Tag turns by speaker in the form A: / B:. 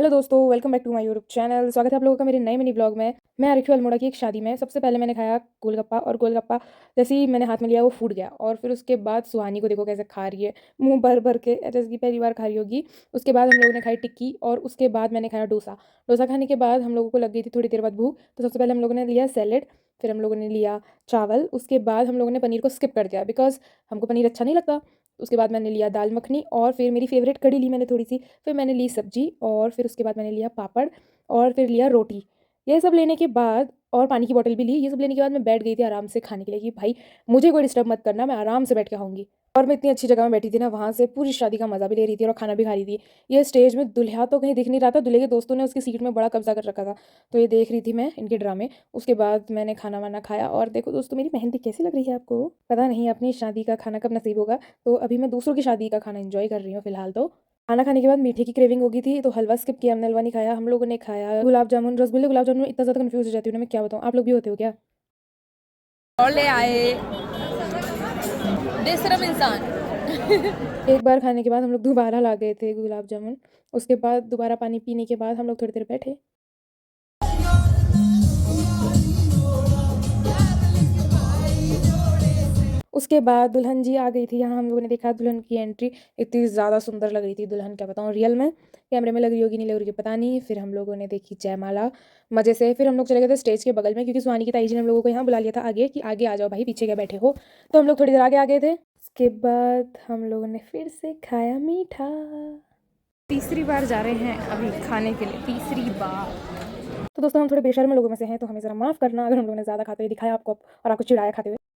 A: Hello दोस्तों, welcome back to my YouTube channel. स्वागत है आप लोगों का मेरे नए मिनी ब्लॉग में। मैं आ रखी हूँ अल्मोड़ा की एक शादी में। सबसे पहले मैंने खाया गोलगप्पा, और गोलगप्पा जैसे ही मैंने हाथ में लिया वो फूट गया। और फिर उसके बाद सुहानी को देखो कैसे खा रही है, मुंह भर भर के, जैसे कि पहली बार खा रही होगी। उसके बाद हम लोगों ने खाई टिक्की, और उसके बाद मैंने खाया डोसा। डोसा खाने के बाद हम लोगों को लग गई थी थोड़ी देर बाद भूख, तो सबसे पहले हम लोगों ने लिया सैलेड, फिर हम लोगों ने लिया चावल। उसके बाद हम लोगों ने पनीर को स्किप कर दिया बिकॉज हमको पनीर अच्छा नहीं लगता। उसके बाद मैंने लिया दाल मखनी, और फिर मेरी फेवरेट कढ़ी ली मैंने थोड़ी सी। फिर मैंने ली सब्जी, और फिर उसके बाद मैंने लिया पापड़, और फिर लिया रोटी। ये सब लेने के बाद, और पानी की बोतल भी ली। ये सब लेने के बाद मैं बैठ गई थी आराम से खाने के लिए कि भाई मुझे कोई डिस्टर्ब मत करना, मैं आराम से बैठ के खाऊंगी। और मैं इतनी अच्छी जगह में बैठी थी ना, वहाँ से पूरी शादी का मजा भी ले रही थी और खाना भी खा रही थी। ये स्टेज में दुल्हा तो कहीं दिख नहीं रहा था, दूल्हे के दोस्तों ने उसकी सीट में बड़ा कब्जा कर रखा था, तो ये देख रही थी मैं इनके ड्रामे। उसके बाद मैंने खाना वाना खाया, और देखो दोस्तों मेरी मेहंदी कैसी लग रही है आपको, पता नहीं अपनी शादी का खाना कब नसीब होगा। तो अभी मैं दूसरों की शादी का खाना एंजॉय कर रही हूँ फिलहाल। तो खाना खाने के बाद मीठे की क्रेविंग हो गई थी, तो हलवा स्किप किया, हमने हलवा नहीं खाया। हम लोगों ने खाया गुलाब जामुन, रसगुल्ले। गुलाब जामुन में इतना ज़्यादा कंफ्यूज हो जाती हूँ ना मैं, क्या बताऊँ। आप लोग भी होते हो क्या?
B: और ले आए बेशरम इंसान।
A: एक बार खाने के बाद हम लोग दोबारा ला गए थे गुलाब जामुन। उसके बाद दोबारा पानी पीने के बाद हम लोग थोड़ी देर बैठे। उसके बाद दुल्हन जी आ गई थी। यहाँ हम लोगों ने देखा दुल्हन की एंट्री। इतनी ज़्यादा सुंदर लग रही थी दुल्हन, क्या बताऊँ रियल में, कैमरे में लग रही होगी नहीं लग रही होगी पता नहीं। फिर हम लोगों ने देखी जयमाला मज़े से। फिर हम लोग चले गए थे स्टेज के बगल में, क्योंकि सुहानी की ताई जी ने हम लोगों को यहाँ बुला लिया था आगे, कि आगे आ जाओ भाई, पीछे क्या बैठे हो। तो हम लोग थोड़ी देर आगे आ गए थे। उसके बाद हम लोगों ने फिर से खाया मीठा।
B: तीसरी बार जा रहे हैं अभी खाने के लिए, तीसरी बार।
A: तो दोस्तों हम थोड़े बेशर्म लोगों में से हैं, तो हमें ज़रा माफ़ करना अगर हम लोगों ने ज़्यादा खाते हुए दिखाया आपको और आपको चिढ़ाया खाते हुए।